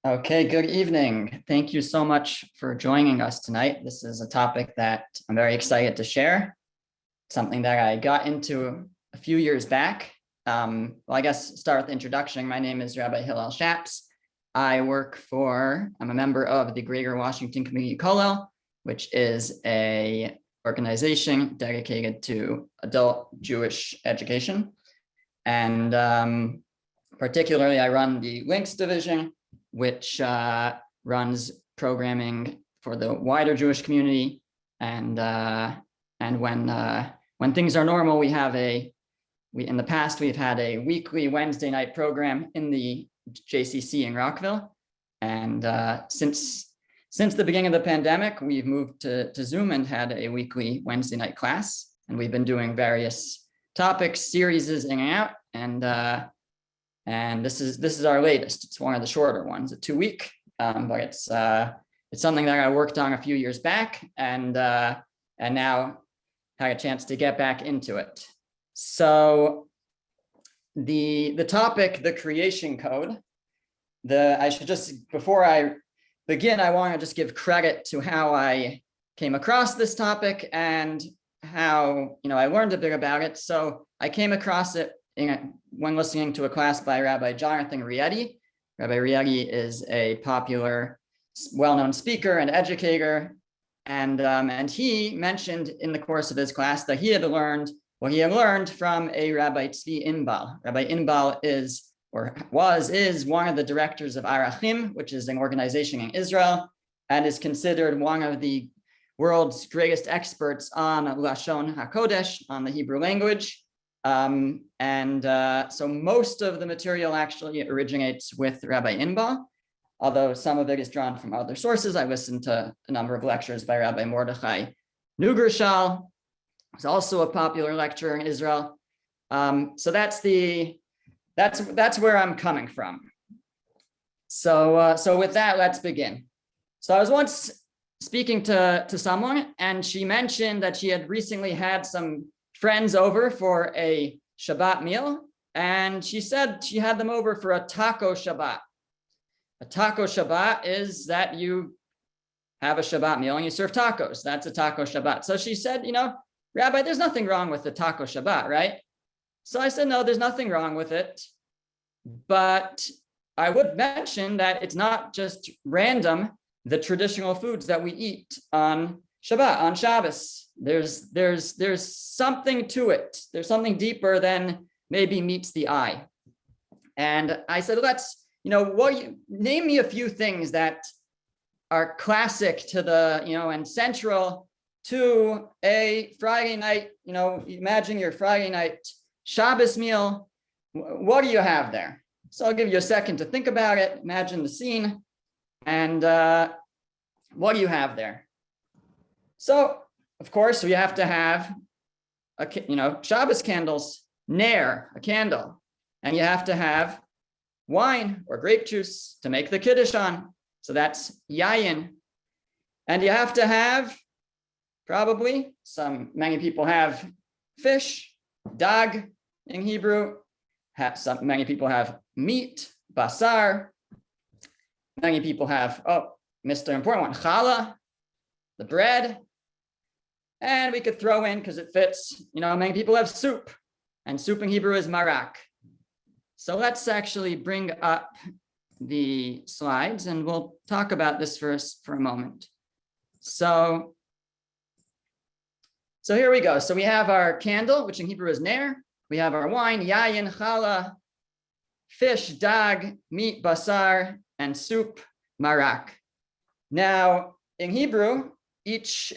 Okay, good evening. Thank you so much for joining us tonight. This is a topic that I'm very excited to share, something that I got into a few years back. I guess start with the introduction. My name is Rabbi Hillel Shaps. I'm a member of the Greater Washington Community Kollel, which is a organization dedicated to adult Jewish education. And particularly, I run the Links division, which runs programming for the wider Jewish community. And when things are normal, in the past, we've had a weekly Wednesday night program in the JCC in Rockville. And since the beginning of the pandemic, we've moved to Zoom and had a weekly Wednesday night class. And we've been doing various topics, series in and out. And this is our latest. It's one of the shorter ones, a 2-week, but it's something that I worked on a few years back, and now had a chance to get back into it. So the topic, the creation code. Before I begin, I want to just give credit to how I came across this topic and how I learned a bit about it. So I came across it when listening to a class by Rabbi Jonathan Rieti. Rabbi Rieti is a popular, well-known speaker and educator, and he mentioned in the course of his class that he had learned what he had learned from a Rabbi Tzvi Inbal. Rabbi Inbal is one of the directors of Arachim, which is an organization in Israel, and is considered one of the world's greatest experts on Lashon Hakodesh, on the Hebrew language. So most of the material actually originates with Rabbi Inbal, although some of it is drawn from other sources. I listened to a number of lectures by Rabbi Mordechai Nugershal, who's also a popular lecturer in Israel. So that's where I'm coming from. So with that, let's begin. So I was once speaking to someone, and she mentioned that she had recently had some friends over for a Shabbat meal, and she said she had them over for a taco Shabbat. A taco Shabbat is that you have a Shabbat meal and you serve tacos. That's a taco Shabbat. So she said, Rabbi, there's nothing wrong with the taco Shabbat, right? So I said, no, there's nothing wrong with it. But I would mention that it's not just random, the traditional foods that we eat on Shabbat, on Shabbos. There's something to it. There's something deeper than maybe meets the eye. And I said, name me a few things that are classic to and central to a Friday night, imagine your Friday night Shabbos meal. What do you have there? So I'll give you a second to think about it. Imagine the scene. And what do you have there? So, of course, we have to have Shabbos candles, ner, a candle, and you have to have wine or grape juice to make the kiddush on. So that's yayin, and you have to have many people have fish, dag in Hebrew. Many people have meat, basar. Many people have missed an important one, challah, the bread. And we could throw in, because it fits, many people have soup, and soup in Hebrew is marak. So let's actually bring up the slides and we'll talk about this first for a moment. So here we go. So we have our candle, which in Hebrew is ner. We have our wine, yayin, challah, fish, dag, meat, basar, and soup, marak. Now, in Hebrew,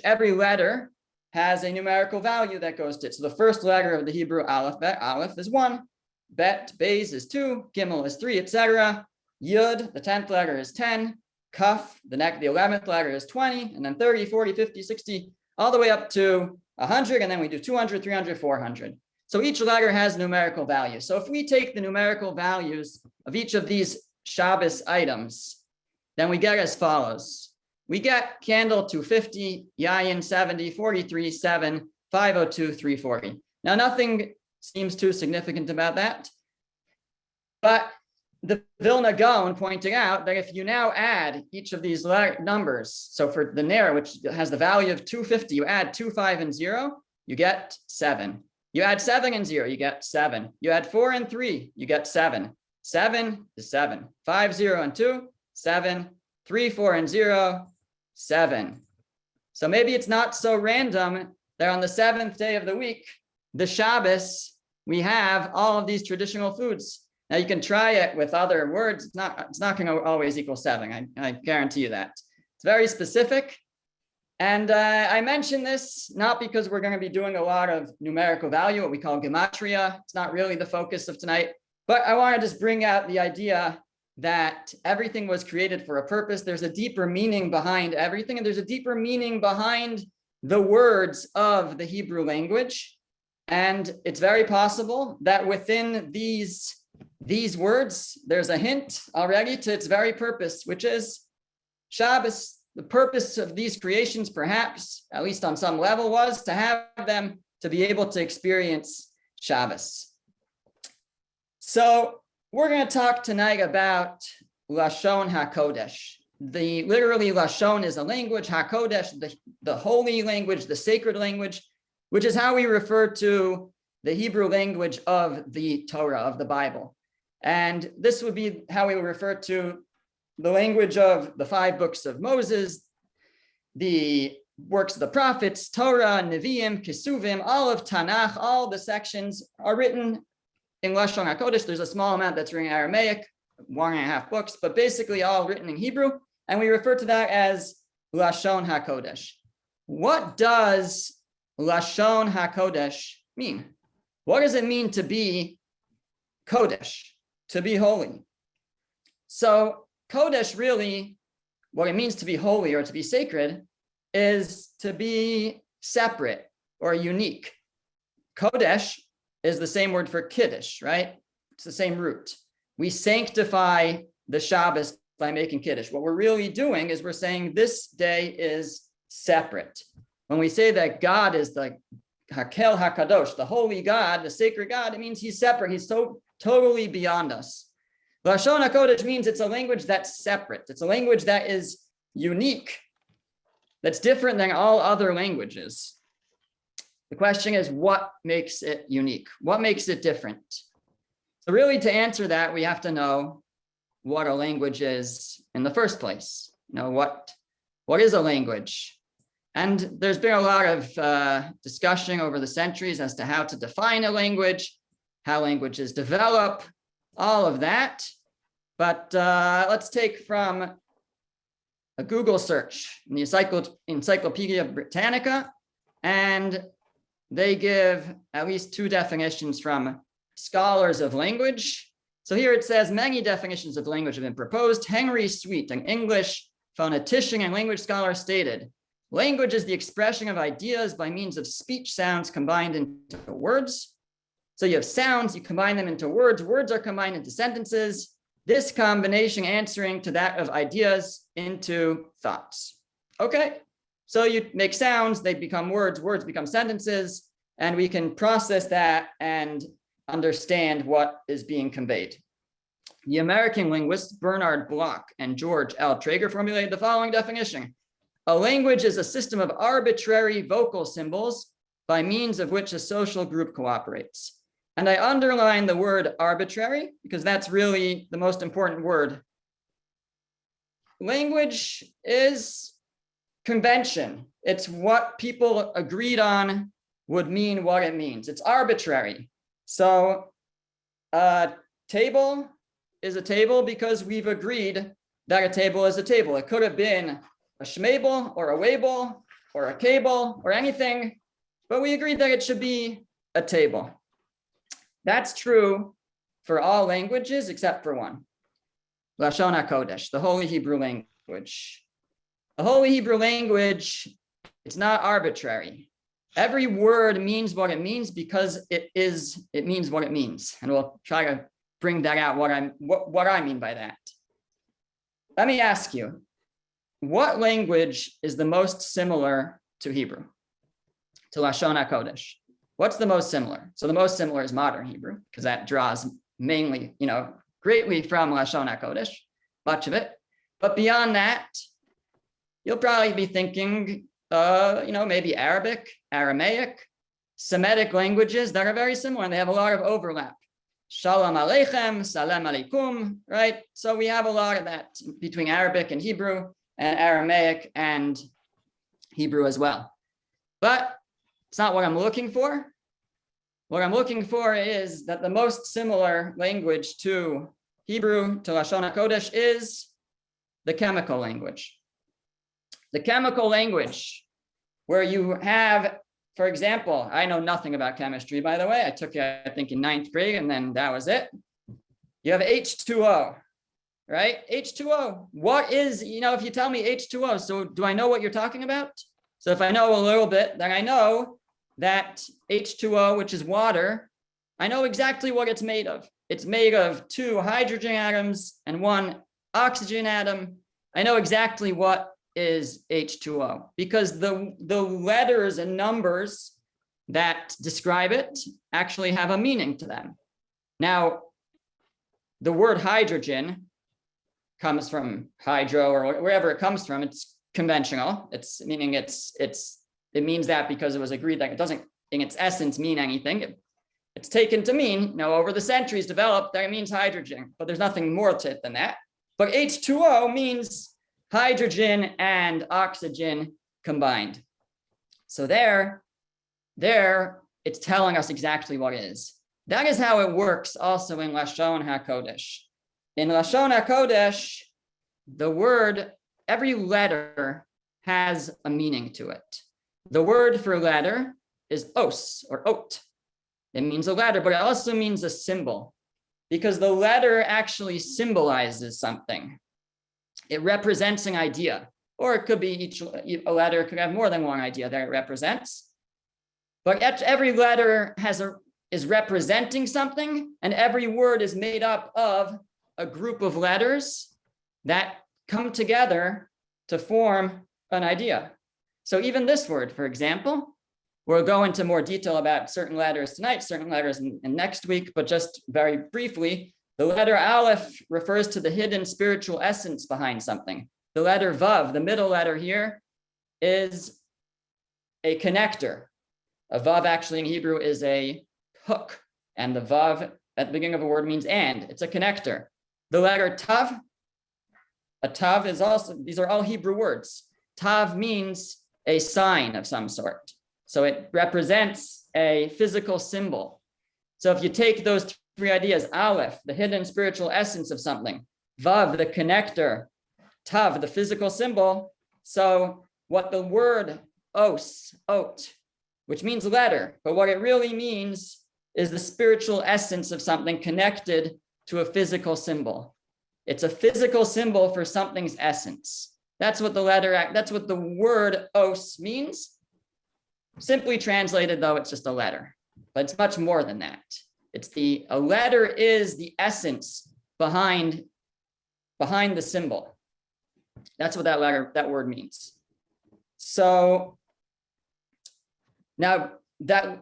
every letter has a numerical value that goes to it. So the first letter of the Hebrew aleph is 1, bet, beis is 2, gimel is 3, etc. Yud, the 10th letter is 10, kaf, the 11th letter is 20, and then 30, 40, 50, 60, all the way up to 100, and then we do 200, 300, 400. So each letter has numerical value. So if we take the numerical values of each of these Shabbos items, then we get as follows. We get candle 250, yayin 70, 43, 7, 502, 340. Now, nothing seems too significant about that, but the Vilna Gaon pointed out that if you now add each of these numbers, so for the Ner, which has the value of 250, you add 2, 5, and 0, you get 7. You add 7 and 0, you get 7. You add 4 and 3, you get 7. 7 is 7. 5, 0, and 2, 7. 3, 4, and 0, 7. So maybe it's not so random that on the 7th day of the week, the Shabbos, we have all of these traditional foods. Now you can try it with other words. It's not going to always equal 7. I guarantee you that. It's very specific. And I mention this not because we're going to be doing a lot of numerical value, what we call gematria. It's not really the focus of tonight, but I want to just bring out the idea that everything was created for a purpose. There's a deeper meaning behind everything, and there's a deeper meaning behind the words of the Hebrew language. And it's very possible that within these words, there's a hint already to its very purpose, which is Shabbos. The purpose of these creations, perhaps, at least on some level, was to have them to be able to experience Shabbos. So we're going to talk tonight about Lashon Hakodesh. Literally, Lashon is a language, Hakodesh, the holy language, the sacred language, which is how we refer to the Hebrew language of the Torah, of the Bible. And this would be how we would refer to the language of the 5 books of Moses, the works of the prophets, Torah, Nevi'im, Kesuvim, all of Tanakh, all the sections are written in Lashon HaKodesh. There's a small amount that's written in Aramaic, 1.5 books, but basically all written in Hebrew. And we refer to that as Lashon HaKodesh. What does Lashon HaKodesh mean? What does it mean to be Kodesh, to be holy? So Kodesh really, what it means to be holy or to be sacred is to be separate or unique. Kodesh is the same word for Kiddush, right? It's the same root. We sanctify the Shabbos by making Kiddush. What we're really doing is we're saying this day is separate. When we say that God is the Hakel HaKadosh, the holy God, the sacred God, it means he's separate. He's so totally beyond us. Lashon HaKodesh means it's a language that's separate. It's a language that is unique, that's different than all other languages. The question is, what makes it unique? What makes it different? So really, to answer that, we have to know what a language is in the first place. What is a language? And there's been a lot of discussion over the centuries as to how to define a language, how languages develop, all of that. But let's take from a Google search in the Encyclopedia Britannica, and they give at least 2 definitions from scholars of language. So here it says, many definitions of language have been proposed. Henry Sweet, an English phonetician and language scholar, stated, language is the expression of ideas by means of speech sounds combined into words. So you have sounds, you combine them into words. Words are combined into sentences. This combination answering to that of ideas into thoughts. Okay, so you make sounds, they become words, words become sentences, and we can process that and understand what is being conveyed. The American linguists Bernard Bloch and George L. Traeger formulated the following definition. A language is a system of arbitrary vocal symbols by means of which a social group cooperates. And I underline the word arbitrary because that's really the most important word. Language is convention. It's what people agreed on would mean what it means. It's arbitrary. So a table is a table because we've agreed that a table is a table. It could have been a schmable or a wable or a cable or anything, but we agreed that it should be a table. That's true for all languages except for one. Lashon HaKodesh, the Holy Hebrew language. The Holy Hebrew language, it's not arbitrary. Every word means what it means because it means what it means. And we'll try to bring that out, what I mean by that. Let me ask you, what language is the most similar to Hebrew, to Lashon HaKodesh? What's the most similar? So the most similar is modern Hebrew, because that draws mainly, greatly from Lashon Hakodesh, much of it. But beyond that, you'll probably be thinking, maybe Arabic, Aramaic, Semitic languages that are very similar and they have a lot of overlap. Shalom Aleichem, Salem Aleikum, right? So we have a lot of that between Arabic and Hebrew, and Aramaic and Hebrew as well. But it's not what I'm looking for. What I'm looking for is that the most similar language to Hebrew, to Lashon HaKodesh, is the chemical language. The chemical language, where you have, for example, I know nothing about chemistry, by the way. I took it, I think, in 9th grade, and then that was it. You have H2O, right? H2O. What is, if you tell me H2O, so do I know what you're talking about? So if I know a little bit, then I know that H2O, which is water, I know exactly what it's made of. It's made of 2 hydrogen atoms and 1 oxygen atom. I know exactly what is H2O because the letters and numbers that describe it actually have a meaning to them. Now, the word hydrogen comes from hydro or wherever it comes from. It's conventional. It means that because it was agreed that it doesn't, in its essence, mean anything. It's taken to mean, over the centuries developed that it means hydrogen, but there's nothing more to it than that. But H2O means hydrogen and oxygen combined. So there, it's telling us exactly what it is. That is how it works also in Lashon HaKodesh. In Lashon HaKodesh, the word, every letter has a meaning to it. The word for letter is os or ot. It means a letter, but it also means a symbol because the letter actually symbolizes something. It represents an idea, or it could be a letter could have more than one idea that it represents. But every letter is representing something, and every word is made up of a group of letters that come together to form an idea. So even this word, for example, we'll go into more detail about certain letters tonight, certain letters in next week, but just very briefly, the letter Aleph refers to the hidden spiritual essence behind something. The letter Vav, the middle letter here, is a connector. A Vav actually in Hebrew is a hook, and the Vav at the beginning of a word means and. It's a connector. The letter Tav, a Tav is also, these are all Hebrew words. Tav means a sign of some sort. So it represents a physical symbol. So if you take those 3 ideas, Aleph, the hidden spiritual essence of something, Vav, the connector, Tav, the physical symbol. So what the word os, ot, which means letter, but what it really means is the spiritual essence of something connected to a physical symbol. It's a physical symbol for something's essence. That's what the word os means. Simply translated, though, it's just a letter, but it's much more than that. A letter is the essence behind the symbol. That's what that word means. So now the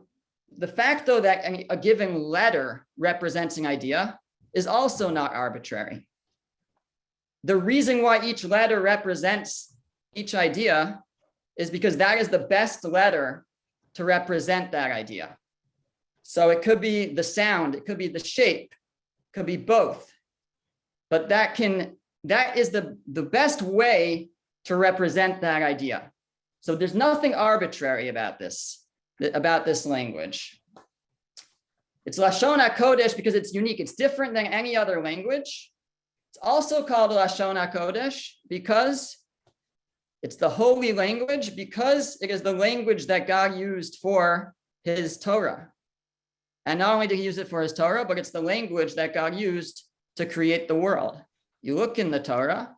fact, though, that a given letter represents an idea is also not arbitrary. The reason why each letter represents each idea is because that is the best letter to represent that idea. So it could be the sound, it could be the shape, it could be both. But that is the best way to represent that idea. So there's nothing arbitrary about this language. It's Lashon HaKodesh because it's unique. It's different than any other language. It's also called Lashon HaKodesh because it's the holy language, because it is the language that God used for his Torah. And not only did he use it for his Torah, but it's the language that God used to create the world. You look in the Torah,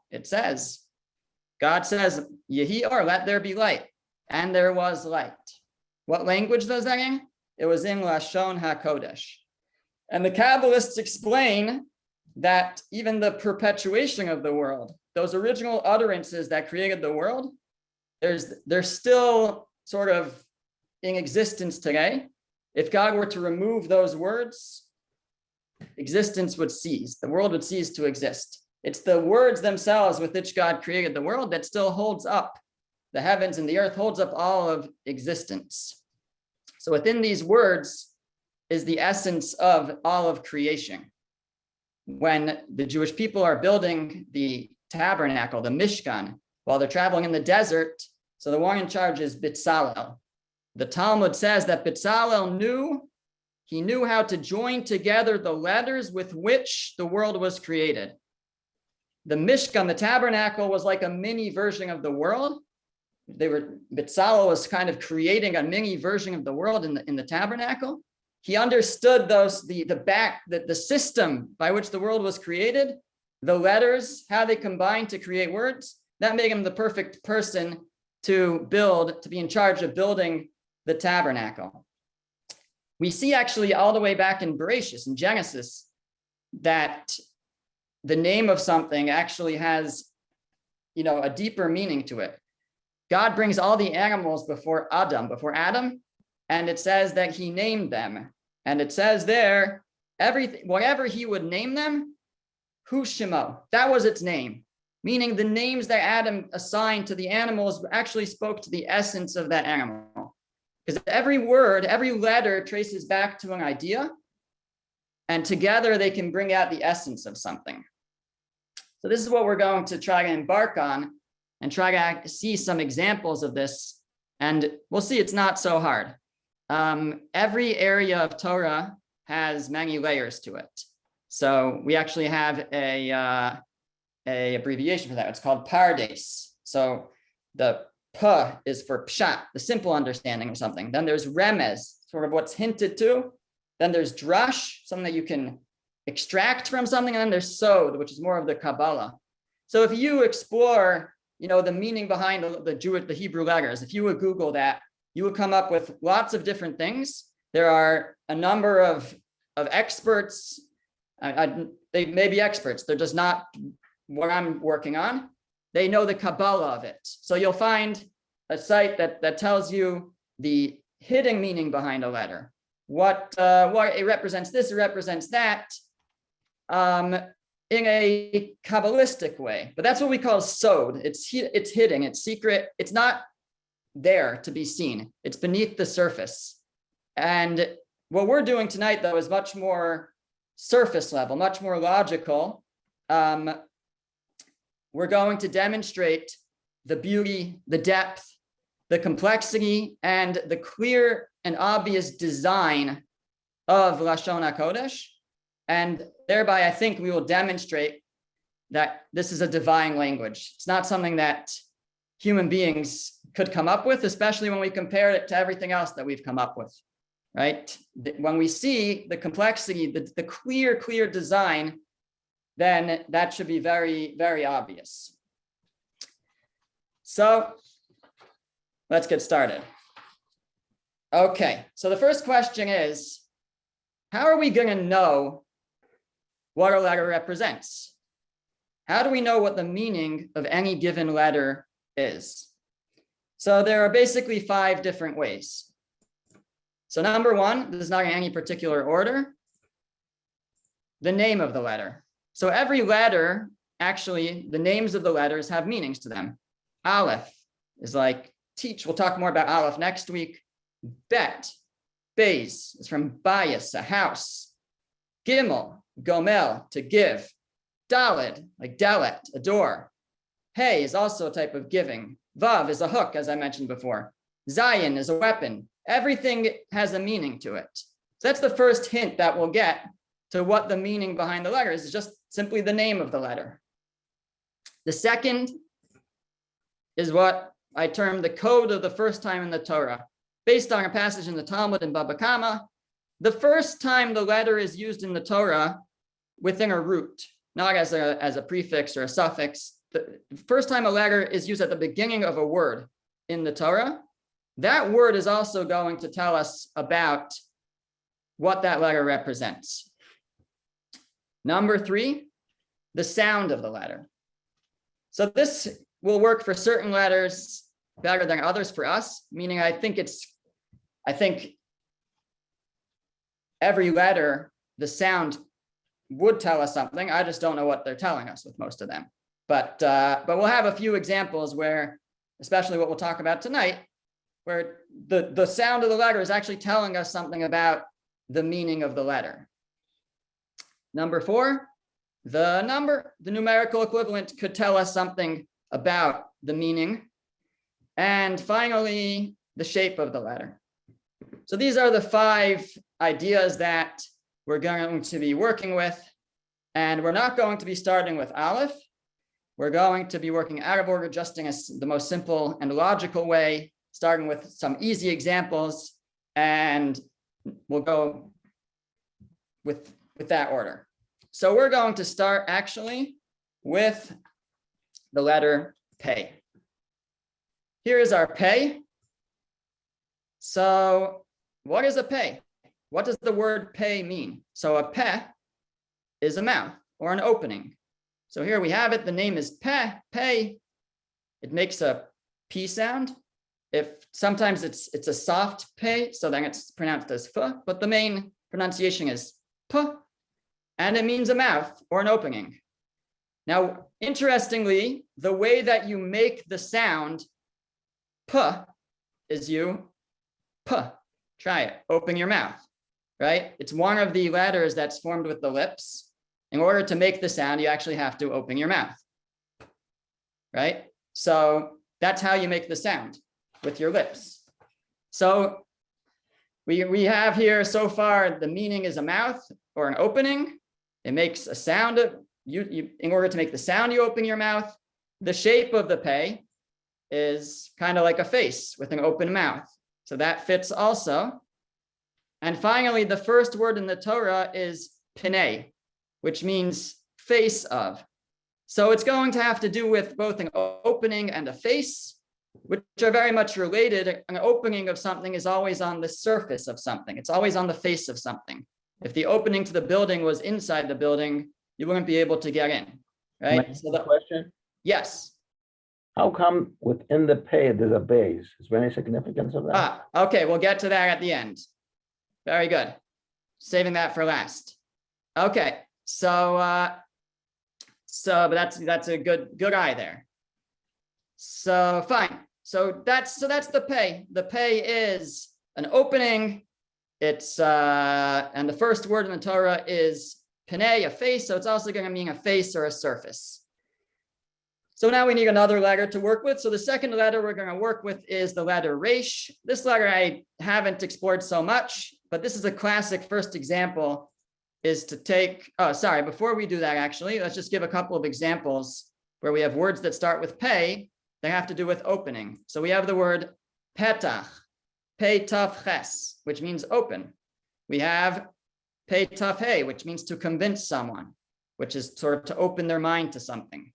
God says, Yehi or, let there be light. And there was light. What language was that in? It was in Lashon HaKodesh. And the Kabbalists explain that even the perpetuation of the world, those original utterances that created the world, they're still sort of in existence today. If God were to remove those words, existence would cease. The world would cease to exist. It's the words themselves with which God created the world that still holds up the heavens, and the earth holds up all of existence. So within these words is the essence of all of creation. When the Jewish people are building the tabernacle, the Mishkan, while they're traveling in the desert, so the one in charge is Bitzalel. The Talmud says that Bitzalel knew how to join together the letters with which the world was created. The Mishkan, the tabernacle, was like a mini version of the world. Bitzalel was kind of creating a mini version of the world in the tabernacle. He understood the system by which the world was created, the letters, how they combined to create words. That made him the perfect person to be in charge of building the tabernacle. We see actually all the way back in Bereshit, in Genesis, that the name of something actually has, a deeper meaning to it. God brings all the animals before Adam, and it says that he named them. And it says there, whatever he would name them, Hu Shemo, that was its name. Meaning the names that Adam assigned to the animals actually spoke to the essence of that animal. Because every word, every letter traces back to an idea, and together they can bring out the essence of something. So this is what we're going to try to embark on and try to see some examples of this. And we'll see it's not so hard. Every area of Torah has many layers to it. So we actually have a abbreviation for that. It's called Pardes. So the P is for Pshat, the simple understanding of something. Then there's Remez, sort of what's hinted to. Then there's Drash, something that you can extract from something. And then there's Sod, which is more of the Kabbalah. So if you explore, the meaning behind the Hebrew letters, if you would Google that, you would come up with lots of different things. There are a number of experts. They may be experts. They're just not what I'm working on. They know the Kabbalah of it. So you'll find a site that tells you the hidden meaning behind a letter. What it represents this, it represents that, in a Kabbalistic way. But that's what we call sod. It's hidden, it's secret. It's not there to be seen. It's beneath the surface. And what we're doing tonight, though, is much more surface level, much more logical. We're going to demonstrate the beauty, the depth, the complexity, and the clear and obvious design of Lashon Hakodesh. And thereby, I think we will demonstrate that this is a divine language. It's not something that human beings could come up with, especially when we compare it to everything else that we've come up with, right? When we see the complexity, the clear design, then that should be very, very obvious. So let's get started. Okay, so the first question is, how are we going to know what a letter represents? How do we know what the meaning of any given letter is? So there are basically 5 different ways. So number 1, this is not in any particular order, the name of the letter. So every letter, actually, the names of the letters have meanings to them. Aleph is like teach. We'll talk more about Aleph next week. Bet, Beis is from Bayis, a house. Gimel, Gomel, to give. Daled, like Dalet, a door. Hey is also a type of giving. Vav is a hook, as I mentioned before. Zayin is a weapon. Everything has a meaning to it. So that's the first hint that we'll get to what the meaning behind the letter is just simply the name of the letter. The second is what I term the code of the first time in the Torah. Based on a passage in the Talmud in Baba Kama, the first time the letter is used in the Torah within a root, not as a prefix or a suffix. The first time a letter is used at the beginning of a word in the Torah, that word is also going to tell us about what that letter represents. Number 3, the sound of the letter. So this will work for certain letters better than others for us, meaning I think every letter, the sound would tell us something. I just don't know what they're telling us with most of them. But we'll have a few examples where, especially what we'll talk about tonight, where the sound of the letter is actually telling us something about the meaning of the letter. Number 4, the numerical equivalent could tell us something about the meaning. And finally, the shape of the letter. So these are the 5 ideas that we're going to be working with. And we're not going to be starting with Aleph. We're going to be working out of order, just in the most simple and logical way, starting with some easy examples, and we'll go with that order. So we're going to start actually with the letter Pei. Here is our Pei. So what is a Pei? What does the word Pei mean? So a Peh is a mouth or an opening. So here we have it. The name is Pei. It makes a P sound. If sometimes it's a soft Pei, so then it's pronounced as F, but the main pronunciation is P, and it means a mouth or an opening. Now, interestingly, the way that you make the sound P is you P. Try it. Open your mouth, right? It's one of the letters that's formed with the lips. In order to make the sound, you actually have to open your mouth, right? So that's how you make the sound, with your lips. So we have here so far, the meaning is a mouth or an opening. It makes a sound. In order to make the sound, you open your mouth. The shape of the Pei is kind of like a face with an open mouth. So that fits also. And finally, the first word in the Torah is Pinei, which means face of. So it's going to have to do with both an opening and a face, which are very much related. An opening of something is always on the surface of something. It's always on the face of something. If the opening to the building was inside the building, you wouldn't be able to get in, right? So the question? Yes. How come within the Pei there's a base? Is there any significance of that? Okay, we'll get to that at the end. Very good. Saving that for last. Okay, but that's a good eye there. So fine. So that's the Pei. The Pei is an opening. It's and the first word in the Torah is Pinei, a face. So it's also going to mean a face or a surface. So now we need another letter to work with. So the second letter we're going to work with is the letter Resh. This letter I haven't explored so much, but this is a classic first example, is to take, before we do that, actually, let's just give a couple of examples where we have words that start with Pei, they have to do with opening. So we have the word Petach, Pei Taf Ches, which means open. We have Pei Taf He, which means to convince someone, which is sort of to open their mind to something.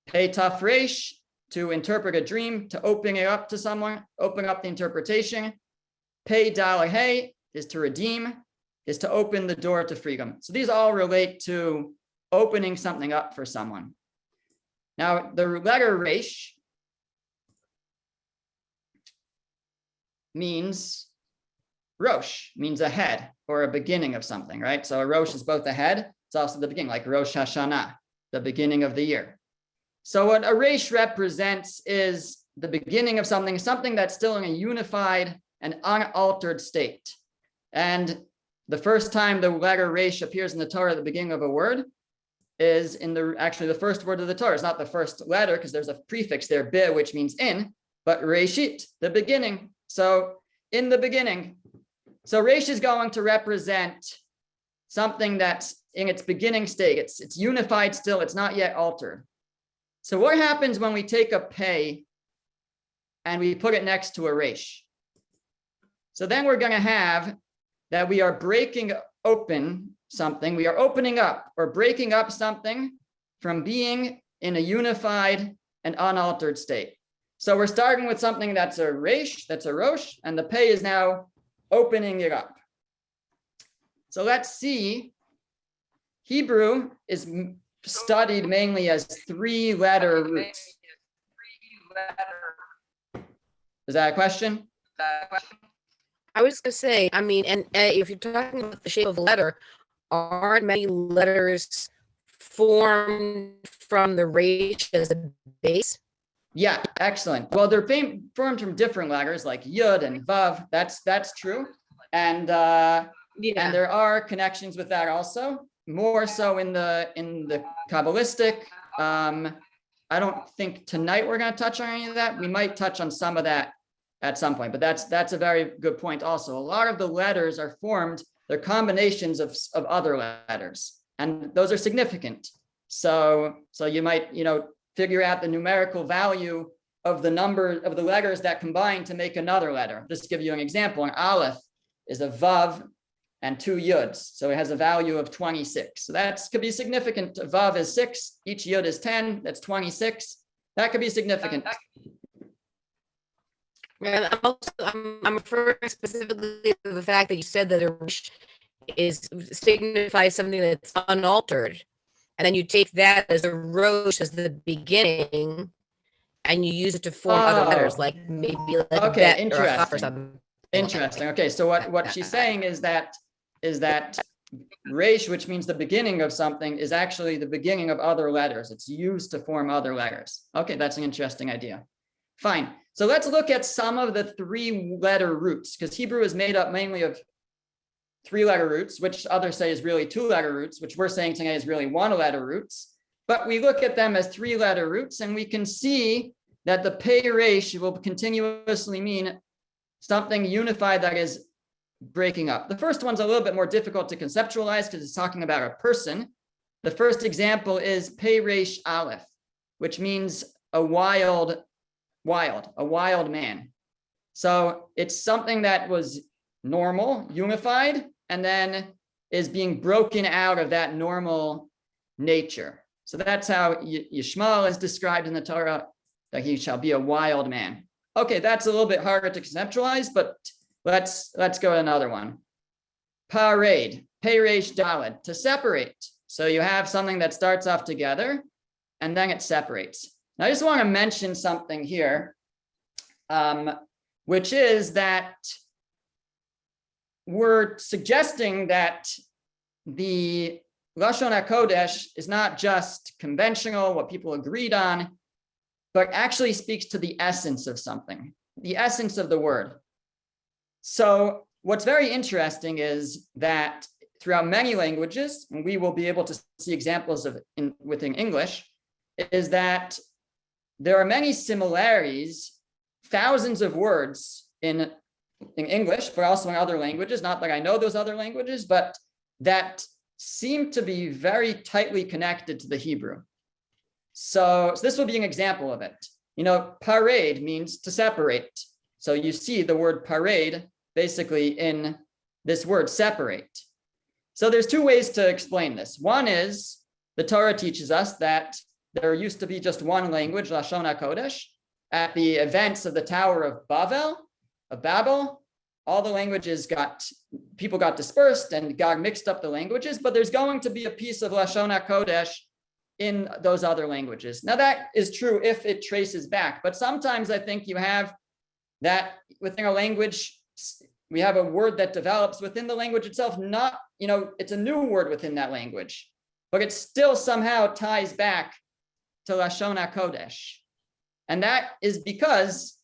Pei Taf Resh, to interpret a dream, to open it up to someone, open up the interpretation. Pei Dal He is to redeem, is to open the door to freedom. So these all relate to opening something up for someone. Now, the letter Resh means Rosh, means a head or a beginning of something, right? So a Rosh is both a head, it's also the beginning, like Rosh Hashanah, the beginning of the year. So what a Resh represents is the beginning of something that's still in a unified and unaltered state. And the first time the letter Resh appears in the Torah at the beginning of a word is in the first word of the Torah. It's not the first letter because there's a prefix there, be, which means in, but Reshit, the beginning. So in the beginning. So Resh is going to represent something that's in its beginning state. It's unified still, it's not yet altered. So what happens when we take a Pei and we put it next to a Resh? So then we're going to have that we are breaking open something. We are opening up or breaking up something from being in a unified and unaltered state. So we're starting with something that's a Resh, that's a Rosh, and the Pei is now opening it up. So let's see. Hebrew is studied mainly as 3-letter roots. Is that a question? I was going to say, I mean, and if you're talking about the shape of a letter, aren't many letters formed from the resh as a base? Yeah, excellent. Well, they're formed from different letters like yud and vav. That's true. And Yeah. there are connections with that also, more so in the Kabbalistic. I don't think tonight we're going to touch on any of that. We might touch on some of that at some point, but that's a very good point also. A lot of the letters are formed, they're combinations of other letters, and those are significant. So you might, figure out the numerical value of the number of the letters that combine to make another letter. Just to give you an example, an aleph is a vav and 2 yuds. So it has a value of 26. So that could be significant. A vav is 6, each yud is 10, that's 26. That could be significant. And I'm referring specifically to the fact that you said that a resh signifies something that's unaltered. And then you take that as a rosh as the beginning, and you use it to form other letters, like maybe like a bet or a chaf or something. Interesting. Okay, so what she's saying is that resh, which means the beginning of something, is actually the beginning of other letters. It's used to form other letters. Okay, that's an interesting idea. Fine. So let's look at some of the 3-letter roots, because Hebrew is made up mainly of 3-letter roots, which others say is really 2-letter roots, which we're saying today is really 1-letter roots. But we look at them as 3-letter roots, and we can see that the pei resh will continuously mean something unified that is breaking up. The first one's a little bit more difficult to conceptualize because it's talking about a person. The first example is pei resh aleph, which means a wild man. So it's something that was normal, unified, and then is being broken out of that normal nature. So that's how Yishmael is described in the Torah, that he shall be a wild man. Okay, that's a little bit harder to conceptualize, but let's go to another one. Parade, pei resh daled, to separate. So you have something that starts off together, and then it separates. Now I just want to mention something here, which is that we're suggesting that the Lashon Hakodesh is not just conventional, what people agreed on, but actually speaks to the essence of something, the essence of the word. So what's very interesting is that throughout many languages, and we will be able to see examples of it within English, is that there are many similarities, thousands of words in English, but also in other languages, not that I know those other languages, but that seem to be very tightly connected to the Hebrew. So this will be an example of it. Parade means to separate. So you see the word parade basically in this word separate. So there's 2 ways to explain this. One is the Torah teaches us that there used to be just one language, Lashon Hakodesh. At the events of the Tower of Babel, all the languages people got dispersed and God mixed up the languages, but there's going to be a piece of Lashon Hakodesh in those other languages. Now that is true if it traces back, but sometimes I think you have that within a language, we have a word that develops within the language itself, not, it's a new word within that language, but it still somehow ties back to Lashon Hakodesh. And that is because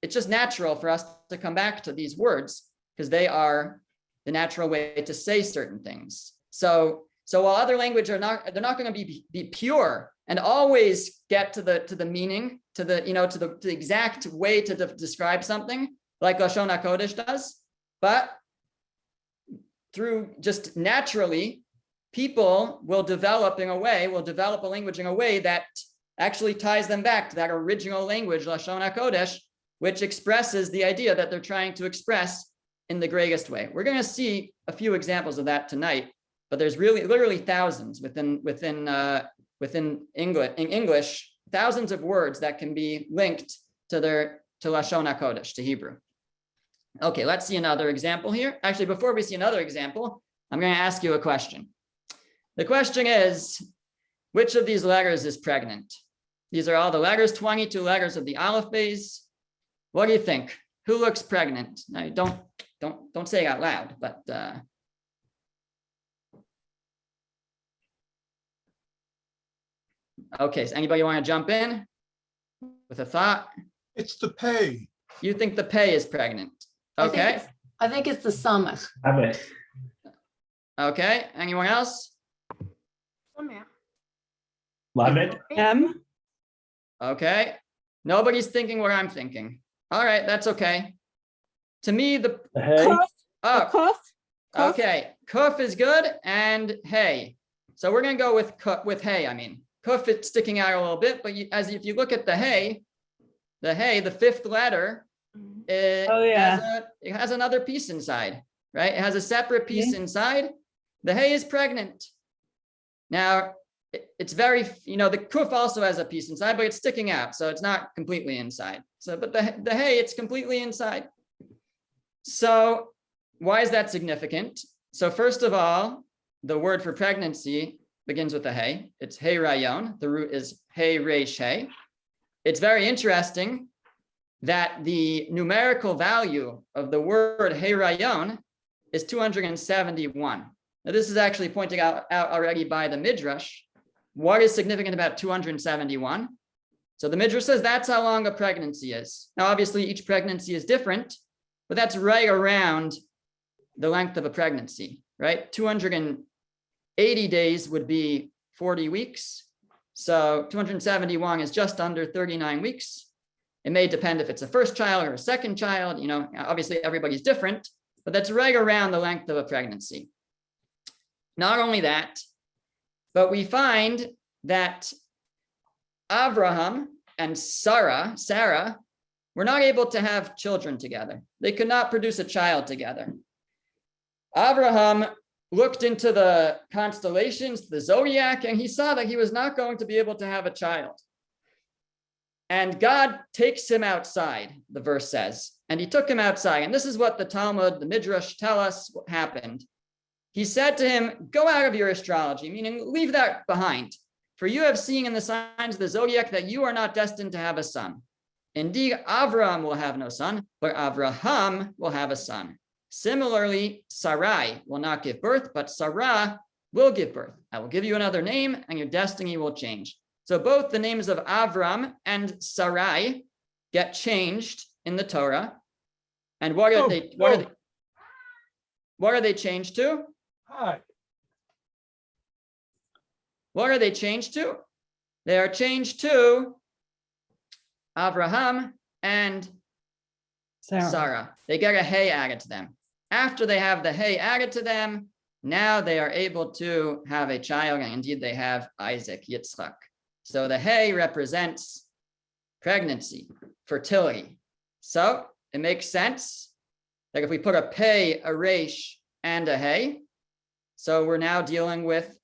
it's just natural for us to come back to these words because they are the natural way to say certain things. So while other languages they're not going to be pure and always get to the meaning, to the exact way to describe something like Lashon Hakodesh does, but through just naturally, people will develop a language in a way that actually ties them back to that original language, Lashon Hakodesh, which expresses the idea that they're trying to express in the greatest way. We're going to see a few examples of that tonight, but there's literally thousands within English, thousands of words that can be linked to Lashon Hakodesh, to Hebrew. Okay, let's see another example here. Actually, before we see another example, I'm going to ask you a question. The question is, which of these letters is pregnant? These are all the letters, 22 letters of the Aleph base. What do you think? Who looks pregnant? Now, don't say it out loud, but Okay, so anybody want to jump in with a thought? It's the pay. You think the pay is pregnant? Okay, I think it's the stomach. Amen. okay. Anyone else? Lamed. M. Okay. Nobody's thinking what I'm thinking. All right, that's okay. To me, the Hey, Kuf. oh, Kuf. Kuf. okay, kuf is good, and hey. So we're gonna go with hey. I mean, kuf it's sticking out a little bit, but if you look at the hey, the fifth letter, it has another piece inside, right? It has a separate piece inside. The hay is pregnant. Now, it's very, the kuf also has a piece inside, but it's sticking out, so it's not completely inside. So, but the hay, it's completely inside. So why is that significant? So first of all, the word for pregnancy begins with a hay. It's hey rayon. The root is hey reish hey. It's very interesting that the numerical value of the word hey rayon is 271. Now this is actually pointed out already by the Midrash. What is significant about 271? So the Midrash says that's how long a pregnancy is. Now, obviously, each pregnancy is different, but that's right around the length of a pregnancy, right? 280 days would be 40 weeks. So 271 is just under 39 weeks. It may depend if it's a first child or a second child, obviously everybody's different, but that's right around the length of a pregnancy. Not only that, but we find that Abraham and Sarah were not able to have children together. They could not produce a child together. Abraham looked into the constellations, the zodiac, and he saw that he was not going to be able to have a child. And God takes him outside, the verse says, and he took him outside. And this is what the Talmud, the Midrash tell us what happened. He said to him, go out of your astrology, meaning leave that behind. For you have seen in the signs of the zodiac that you are not destined to have a son. Indeed, Avram will have no son, but Avraham will have a son. Similarly, Sarai will not give birth, but Sarah will give birth. I will give you another name and your destiny will change. So both the names of Avram and Sarai get changed in the Torah. And what are they changed to? Hi. What are they changed to? They are changed to Avraham and Sarah. They get a hey added to them. After they have the hey added to them, now they are able to have a child, and indeed they have Isaac, Yitzchak. So the hey represents pregnancy, fertility. So it makes sense that if we put a pei, a resh, and a hey, so we're now dealing with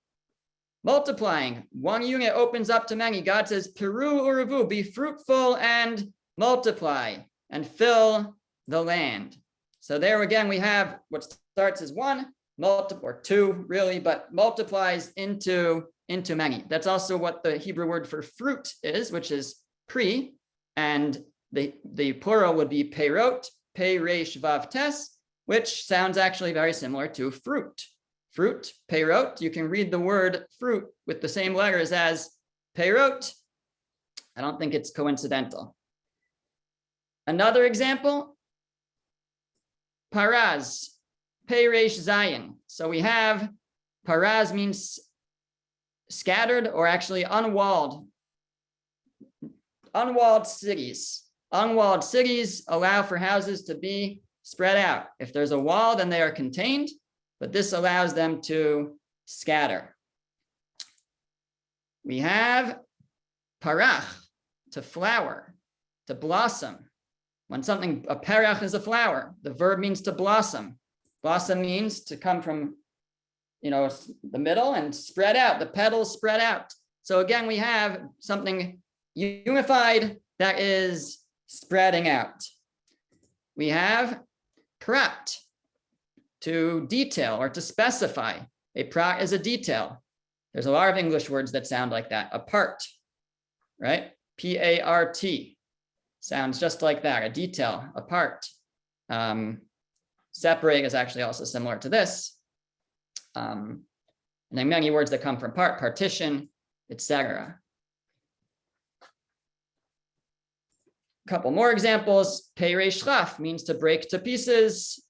multiplying. One unit opens up to many. God says, Peru uruvu, be fruitful and multiply and fill the land. So there again, we have what starts as one, or two really, but multiplies into many. That's also what the Hebrew word for fruit is, which is pri, and the plural would be perot, pe resh vav tes, which sounds actually very similar to fruit. Fruit, perot, you can read the word fruit with the same letters as perot. I don't think it's coincidental. Another example, paraz, peresh zayin. So we have, paraz means scattered or actually unwalled cities. Unwalled cities allow for houses to be spread out. If there's a wall, then they are contained, but this allows them to scatter. We have parach, to flower, to blossom. When a parach is a flower, the verb means to blossom. Blossom means to come from, the middle and spread out, the petals spread out. So again, we have something unified that is spreading out. We have prat, to detail or to specify. A prat is a detail. There's a lot of English words that sound like that. A part, right? P-A-R-T. Sounds just like that, a detail, a part. Separate is actually also similar to this. And then many words that come from part, partition, etc. couple more examples. Pei Reish Chaf means to break to pieces.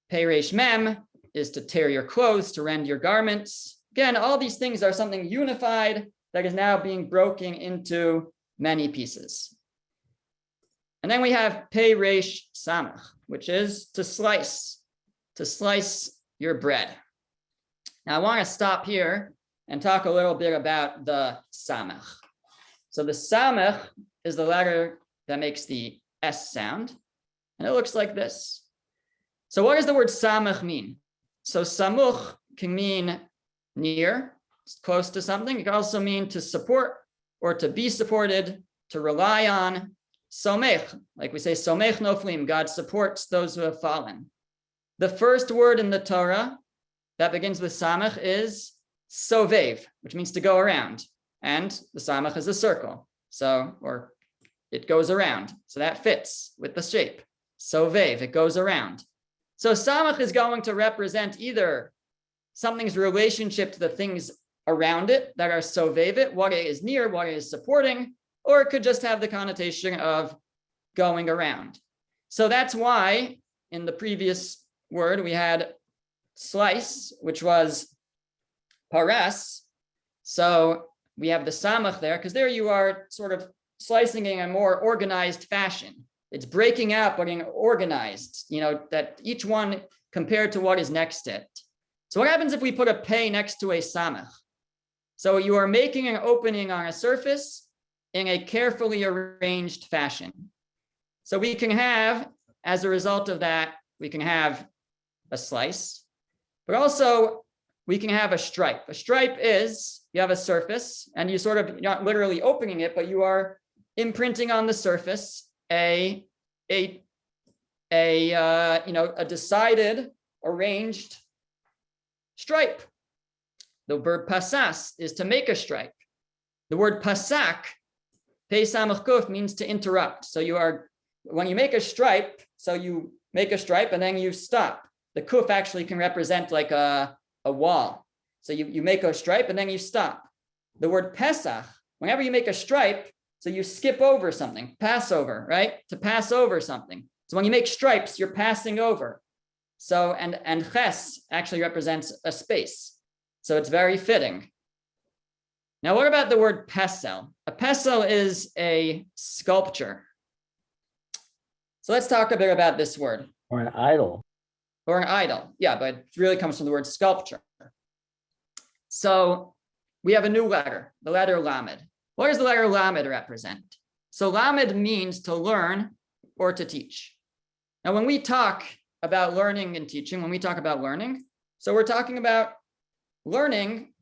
Pei Reish Mem is to tear your clothes, to rend your garments. Again, all these things are something unified that is now being broken into many pieces. And then we have Pei Reish Samach, which is to slice your bread. Now I want to stop here and talk a little bit about the Samach. So the Samach is the letter that makes the S sound, and it looks like this. So what does the word Samach mean? So Samuch can mean near, close to something. It can also mean to support or to be supported, to rely on. Somech, like we say, Somech noflim, God supports those who have fallen. The first word in the Torah that begins with Samach is Sovev, which means to go around. And the Samach is a circle. So, or it goes around. So that fits with the shape. Sovev, it goes around. So Samach is going to represent either something's relationship to the things around it that are Sovev, what it is near, what it is supporting, or it could just have the connotation of going around. So that's why in the previous word we had slice, which was paras. So we have the samach there, because there you are sort of slicing in a more organized fashion. It's breaking out, but in organized, that each one compared to what is next to it. So what happens if we put a pei next to a samach? So you are making an opening on a surface in a carefully arranged fashion. So we can have, as a result of that, we can have a slice, but also we can have a stripe. A stripe is, you have a surface and you sort of, you're not literally opening it, but you are imprinting on the surface a decided, arranged stripe. The verb pasas is to make a stripe. The word pasak, Pei Samach Kuf, means to interrupt. So when you make a stripe, so you make a stripe and then you stop. The kuf actually can represent like a wall. So you make a stripe and then you stop. The word pesach, whenever you make a stripe, so you skip over something, pass over, right? To pass over something. So when you make stripes, you're passing over. So, and ches actually represents a space. So it's very fitting. Now, what about the word pesel? A pesel is a sculpture. So let's talk a bit about this word. Or an idol. Or an idol, yeah, but it really comes from the word sculpture. So we have a new letter, the letter lamed. What does the letter lamed represent? So lamed means to learn or to teach. Now, when we talk about learning and teaching, so we're talking about learning.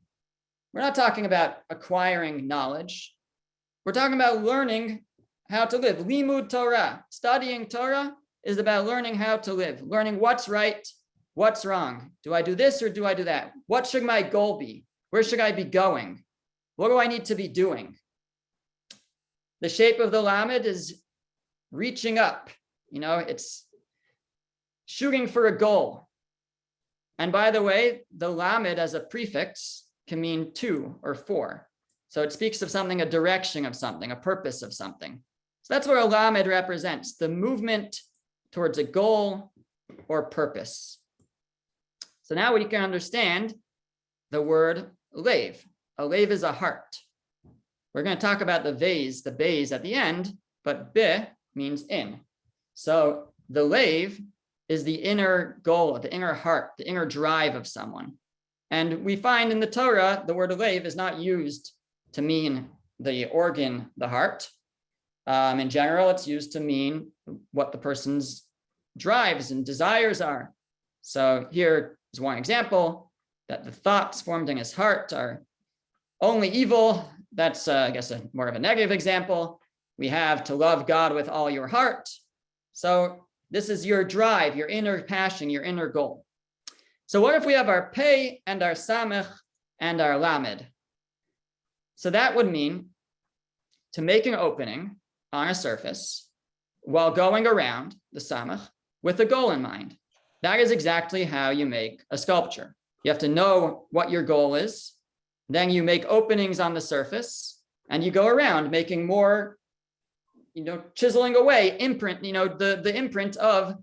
We're not talking about acquiring knowledge. We're talking about learning how to live. Limud Torah, studying Torah is about learning how to live, learning what's right, what's wrong. Do I do this or do I do that? What should my goal be? Where should I be going? What do I need to be doing? The shape of the lamed is reaching up. It's shooting for a goal. And by the way, the lamed as a prefix can mean 2 or 4. So it speaks of something, a direction of something, a purpose of something. So that's what a lamed represents, the movement towards a goal or purpose. So now we can understand the word lev. A lev is a heart. We're going to talk about the bays at the end, but be means in. So the lev is the inner goal, the inner heart, the inner drive of someone. And we find in the Torah, the word lev is not used to mean the organ, the heart. In general, it's used to mean what the person's drives and desires are. So here is one example, that the thoughts formed in his heart are only evil. That's, I guess, more of a negative example. We have to love God with all your heart. So this is your drive, your inner passion, your inner goal. So what if we have our pei and our samech and our lamed? So that would mean to make an opening on a surface while going around the samech with a goal in mind. That is exactly how you make a sculpture. You have to know what your goal is. Then you make openings on the surface and you go around making more chiseling away, imprint, the imprint of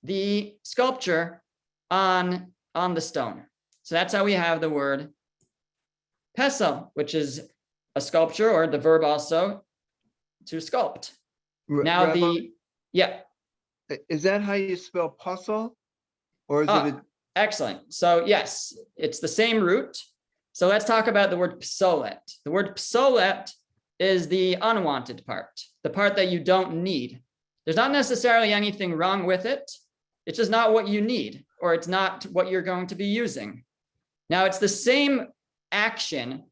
the sculpture on the stone. So that's how we have the word pesel, which is a sculpture, or the verb also to sculpt. Now Rabbi, yeah. is that how you spell puzzle? Or is it a, Excellent. So yes, it's the same root. So let's talk about the word psolet. The word psolet is the unwanted part, the part that you don't need. There's not necessarily anything wrong with it. It's just not what you need, or it's not what you're going to be using. Now it's the same action.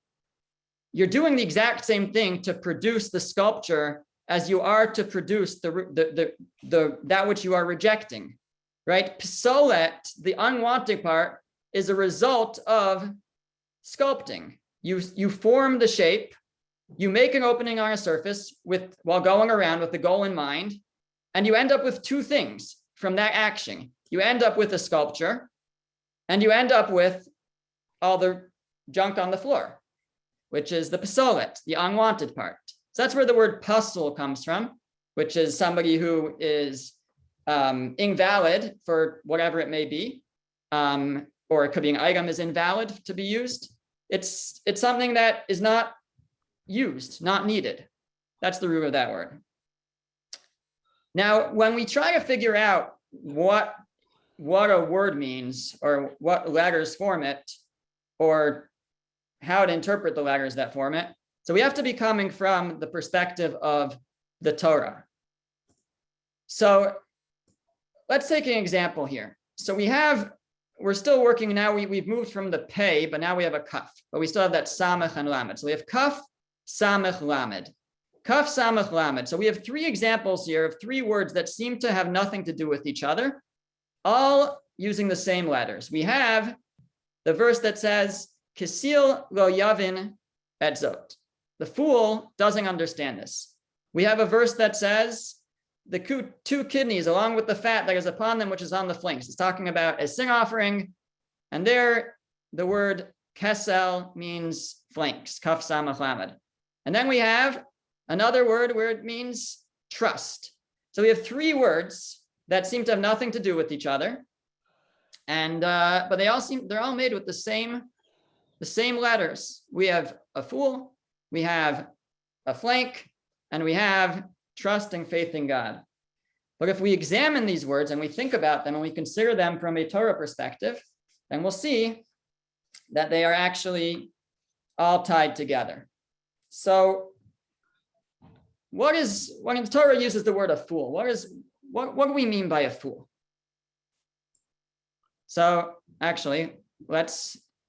You're doing the exact same thing to produce the sculpture as you are to produce that which you are rejecting, right? Psolet, the unwanted part, is a result of sculpting. You form the shape, you make an opening on a surface while going around with the goal in mind, and you end up with two things from that action. You end up with a sculpture, and you end up with all the junk on the floor, which is the psolet, the unwanted part. So that's where the word puzzle comes from, which is somebody who is invalid for whatever it may be, or it could be an item is invalid to be used. It's something that is not used, not needed. That's the root of that word. Now, when we try to figure out what a word means, or what letters form it, or how to interpret the letters that form it, so we have to be coming from the perspective of the Torah. So let's take an example here. So we're still working now, we've moved from the pei, but now we have a kaf, but we still have that samech and lamed. So we have kaf, samech, lamed. Kaf, samech, lamed. So we have three examples here of three words that seem to have nothing to do with each other, all using the same letters. We have the verse that says, Kisil lo yavin et zot. The fool doesn't understand this. We have a verse that says, the two kidneys along with the fat that is upon them, which is on the flanks. It's talking about a sin offering. And there, the word kesel means flanks, kaf samach lamed. And then we have another word where it means trust. So we have three words that seem to have nothing to do with each other. And but they're all made with the same letters. We have a fool, we have a flank, and we have trust and faith in God. But if we examine these words and we think about them and we consider them from a Torah perspective, then we'll see that they are actually all tied together. So when the Torah uses the word a fool, what do we mean by a fool? So actually,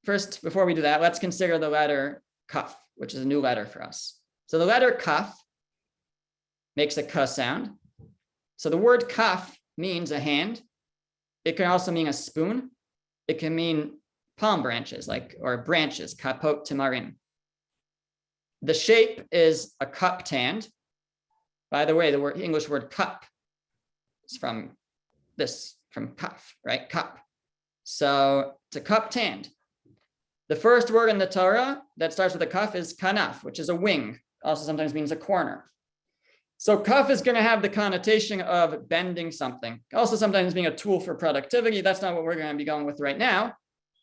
first, before we do that, let's consider the letter kaf, which is a new letter for us. So the letter kaf makes a k sound. So the word kaf means a hand. It can also mean a spoon. It can mean palm branches, or branches, kapot timarim. The shape is a cupped hand. By the way, the English word cup is from kaf, right? Cup. So it's a cupped hand. The first word in the Torah that starts with a kaf is kanaf, which is a wing. Also sometimes means a corner. So kaf is going to have the connotation of bending something. Also sometimes being a tool for productivity. That's not what we're going to be going with right now,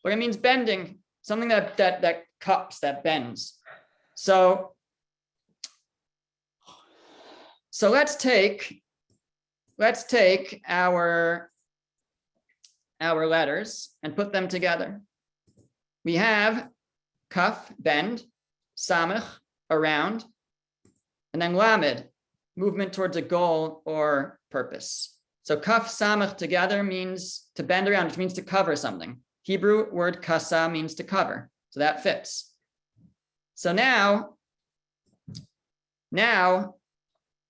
but it means bending, something that cups, that bends. So let's take our letters and put them together. We have kaf, bend, samech, around, and then lamed, movement towards a goal or purpose. So kaf, samech together means to bend around, which means to cover something. Hebrew word kasa means to cover. So that fits. So now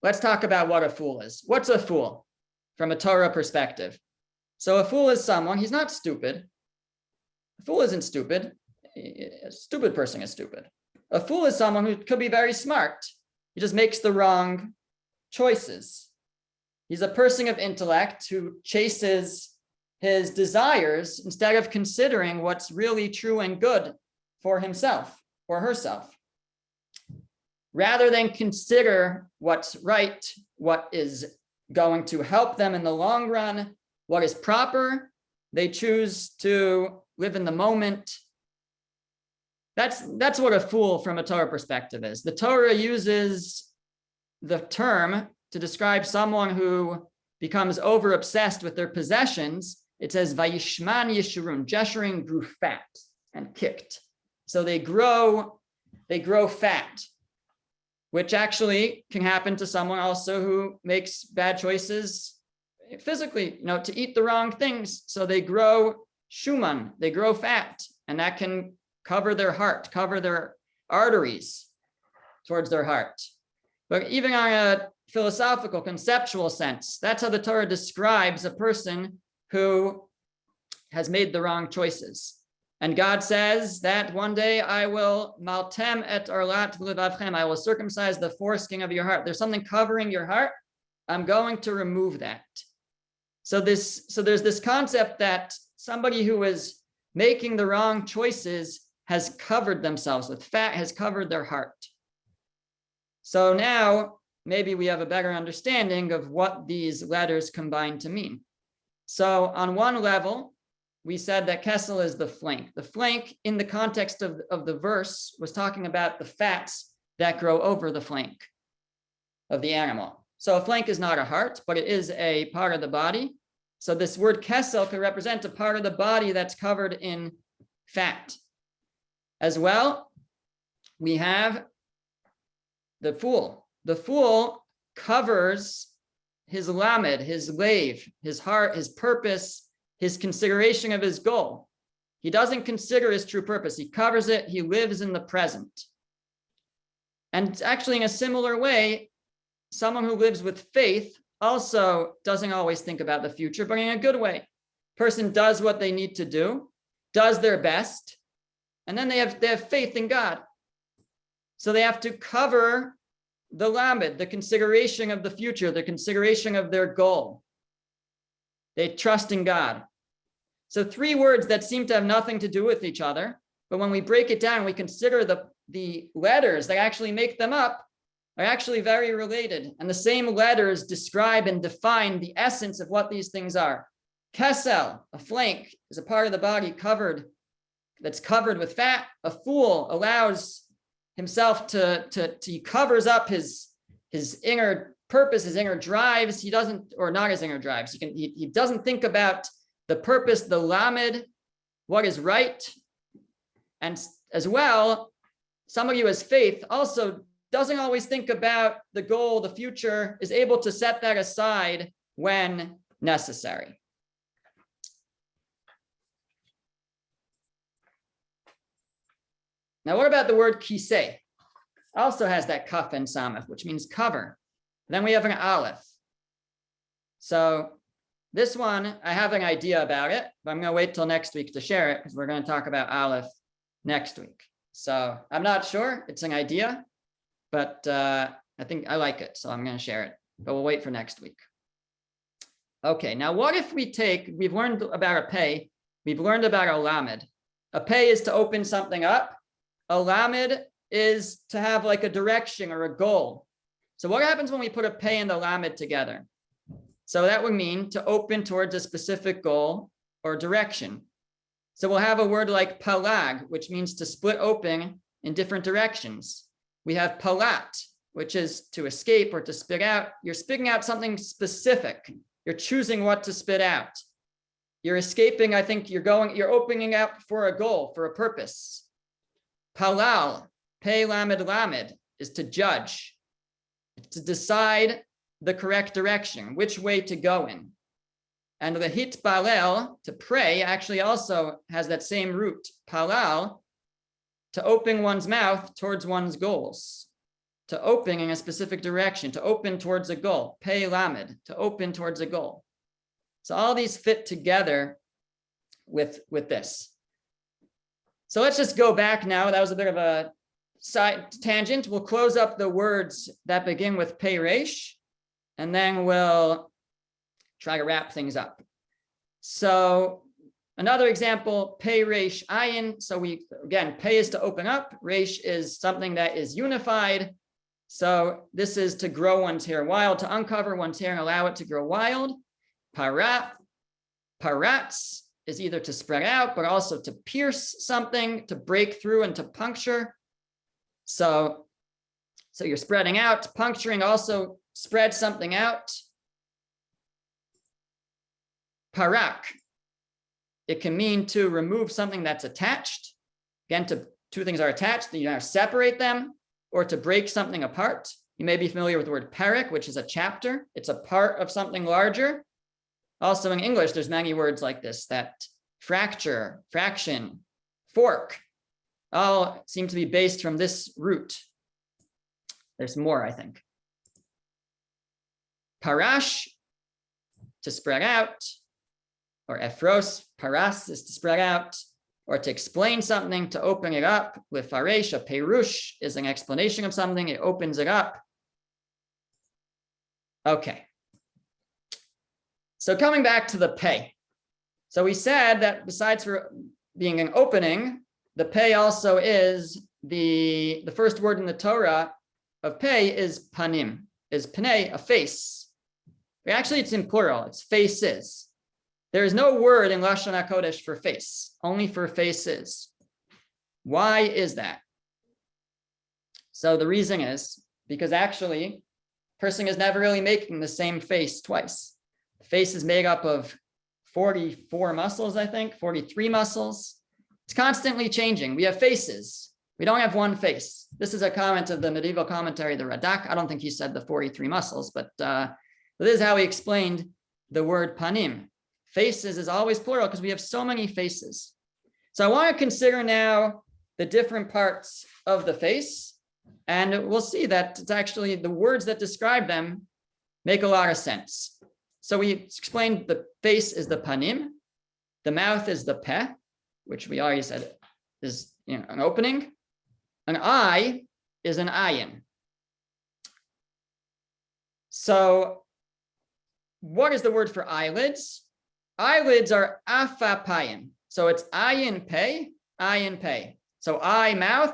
let's talk about what a fool is. What's a fool from a Torah perspective? So a fool is someone, he's not stupid. A fool isn't stupid. A stupid person is stupid. A fool is someone who could be very smart. He just makes the wrong choices. He's a person of intellect who chases his desires instead of considering what's really true and good for himself or herself. rather than consider what's right, what is going to help them in the long run, what is proper, they choose to live in the moment. That's what a fool from a Torah perspective is. The Torah uses the term to describe someone who becomes over obsessed with their possessions. It says Vayishman Yeshurun. Jeshurun grew fat and kicked. So they grow fat, which actually can happen to someone also who makes bad choices physically, to eat the wrong things. So they grow shuman, they grow fat, and that can cover their heart, cover their arteries towards their heart. But even on a philosophical, conceptual sense, that's how the Torah describes a person who has made the wrong choices. And God says that one day I will maltem et arlat levavchem, I will circumcise the foreskin of your heart. There's something covering your heart. I'm going to remove that. So there's this concept that somebody who is making the wrong choices has covered themselves with fat, has covered their heart. So now maybe we have a better understanding of what these letters combine to mean. So on one level, we said that Kessel is the flank. The flank in the context of the verse was talking about the fats that grow over the flank of the animal. So a flank is not a heart, but it is a part of the body. So this word Kessel could represent a part of the body that's covered in fat. As well, we have the fool. The fool covers his lamed, his lave, his heart, his purpose, his consideration of his goal. He doesn't consider his true purpose. He covers it. He lives in the present. And actually, in a similar way, someone who lives with faith also doesn't always think about the future, but in a good way. Person does what they need to do, does their best, and then they have faith in God. So they have to cover the lamed, the consideration of the future, the consideration of their goal. They trust in God. So three words that seem to have nothing to do with each other, but when we break it down, we consider the letters that actually make them up are actually very related. And the same letters describe and define the essence of what these things are. Kessel, a flank, is a part of the body that's covered with fat. A fool allows himself he covers up his inner purpose, his inner drives. He doesn't, or not his inner drives. He doesn't think about the purpose, the lamed, what is right. And as well, somebody who has faith also doesn't always think about the goal, the future, is able to set that aside when necessary. Now, what about the word kiseh? Also has that kaf and samach, which means cover. Then we have an aleph. So this one, I have an idea about it, but I'm going to wait till next week to share it because we're going to talk about aleph next week. So I'm not sure. It's an idea, but I think I like it. So I'm going to share it, but we'll wait for next week. Okay, now what if we've learned about a pei, we've learned about a lamed. A pei is to open something up. A lamed is to have like a direction or a goal. So what happens when we put a pei and the lamed together? So that would mean to open towards a specific goal or direction. So we'll have a word like palag, which means to split open in different directions. We have palat, which is to escape or to spit out. You're spitting out something specific. You're choosing what to spit out. You're escaping, I think you're opening up for a goal, for a purpose. Palal, pei lamed lamed, is to judge, to decide the correct direction, which way to go in. And the hit balel, to pray, actually also has that same root. Palal, to open one's mouth towards one's goals, to open in a specific direction, to open towards a goal. Pei lamed, to open towards a goal. So all these fit together with this. So let's just go back now. That was a bit of a side tangent. We'll close up the words that begin with pei resh, and then we'll try to wrap things up. So another example, pei resh ayin. So again, pei is to open up. Resh is something that is unified. So this is to grow one's hair wild, to uncover one's hair and allow it to grow wild. Parat, parats is either to spread out, but also to pierce something, to break through and to puncture. So you're spreading out, puncturing also spread something out. Parak, it can mean to remove something that's attached. Again, two things are attached, you either separate them or to break something apart. You may be familiar with the word parak, which is a chapter. It's a part of something larger. Also in English, there's many words like this, that fracture, fraction, fork, all seem to be based from this root. There's more, I think. Parash, to spread out, or ephros, paras is to spread out, or to explain something, to open it up. With faresh, a perush is an explanation of something, it opens it up. Okay. So coming back to the pay. So we said that besides for being an opening, the pay also is the first word in the Torah of pay is panim, is pnei, a face. Actually, it's in plural, it's faces. There is no word in Lashon Hakodesh for face, only for faces. Why is that? So the reason is because actually, a person is never really making the same face twice. The face is made up of 44 muscles, I think, 43 muscles. It's constantly changing. We have faces. We don't have one face. This is a comment of the medieval commentary, the Radak. I don't think he said the 43 muscles, but this is how he explained the word panim. Faces is always plural because we have so many faces. So I want to consider now the different parts of the face, and we'll see that it's actually the words that describe them make a lot of sense. So we explained the face is the panim, the mouth is the peh, which we already said is an opening. An eye is an ayin. So what is the word for eyelids? Eyelids are afapayim. So it's ayin pei, ayin pei. So eye mouth,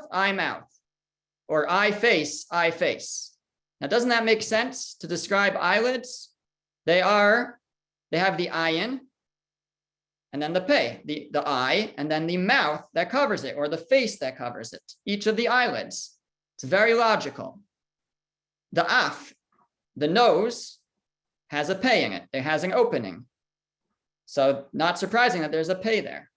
or eye face, eye face. Now, doesn't that make sense to describe eyelids? They have the ayin, and then the pei, the eye, and then the mouth that covers it, or the face that covers it, each of the eyelids. It's very logical. The af, the nose, has a pei in it. It has an opening. So not surprising that there's a pei there.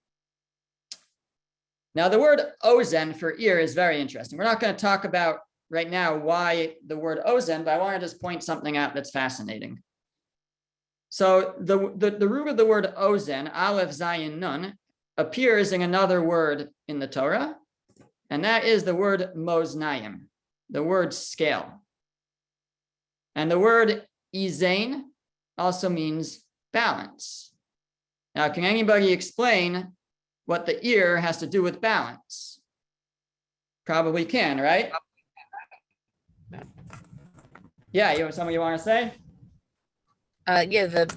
Now the word ozen for ear is very interesting. We're not going to talk about right now why the word ozen, but I want to just point something out that's fascinating. So the root of the word ozen, aleph zayin nun, appears in another word in the Torah, and that is the word moznayim, the word scale. And the word izain also means balance. Now, can anybody explain what the ear has to do with balance? Probably can, right? Yeah, something you want to say? Yeah, the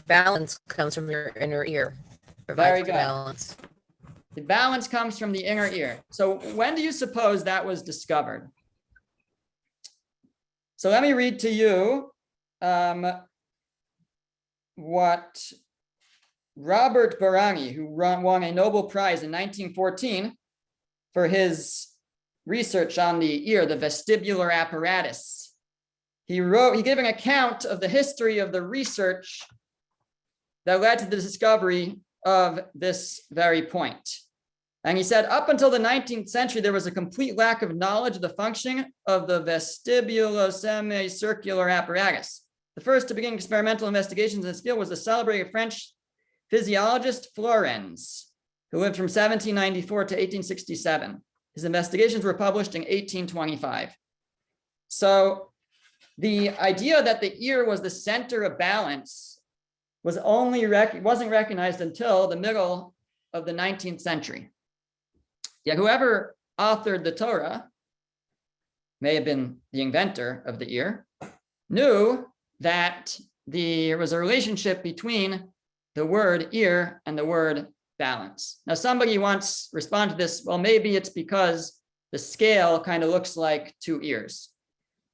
balance comes from your inner ear. Very good. Balance. The balance comes from the inner ear. So when do you suppose that was discovered? So let me read to you what Robert Barani, who won a Nobel Prize in 1914 for his research on the ear, the vestibular apparatus. He gave an account of the history of the research that led to the discovery of this very point. And he said, up until the 19th century, there was a complete lack of knowledge of the functioning of the vestibulo-semicircular apparatus. The first to begin experimental investigations in this field was the celebrated French physiologist Flourens, who lived from 1794 to 1867. His investigations were published in 1825. So the idea that the ear was the center of balance wasn't recognized until the middle of the 19th century. Yet whoever authored the Torah, may have been the inventor of the ear, knew that there was a relationship between the word ear and the word balance. Now, somebody once responded to this, well, maybe it's because the scale kind of looks like two ears.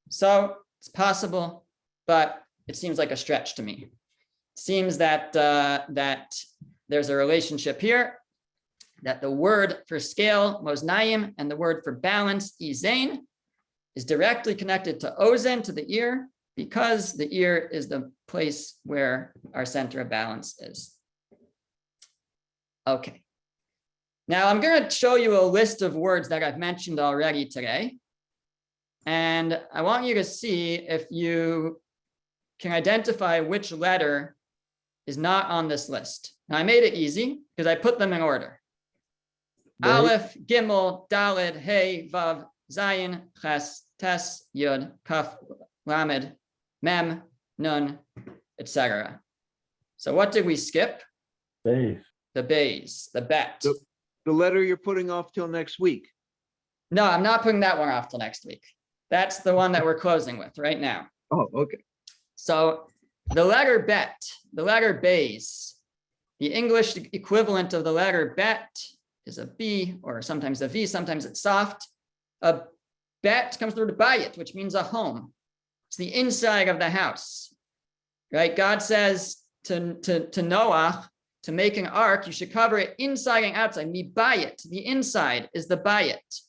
So it's possible, but it seems like a stretch to me. It seems that that there's a relationship here, that the word for scale, moznaim, and the word for balance, izain, is directly connected to ozen, to the ear, because the ear is the place where our center of balance is. Okay. Now I'm going to show you a list of words that I've mentioned already today. And I want you to see if you can identify which letter is not on this list. Now I made it easy because I put them in order. Right. Aleph, Gimel, Daled, Hey, Vav, Zayin, Ches, Tes, Yud, Kaf, Lamed, Mem, Nun, etc. So what did we skip? Base. The bays, the bet. The letter you're putting off till next week. No, I'm not putting that one off till next week. That's the one that we're closing with right now. Oh, okay. So the letter bet, the letter bays, the English equivalent of the letter bet is a B, or sometimes a V, sometimes it's soft. A bet comes through to bayit, which means a home. It's the inside of the house, right? God says to Noah, to make an ark, you should cover it inside and outside. Mi bayit, the inside is the bayit.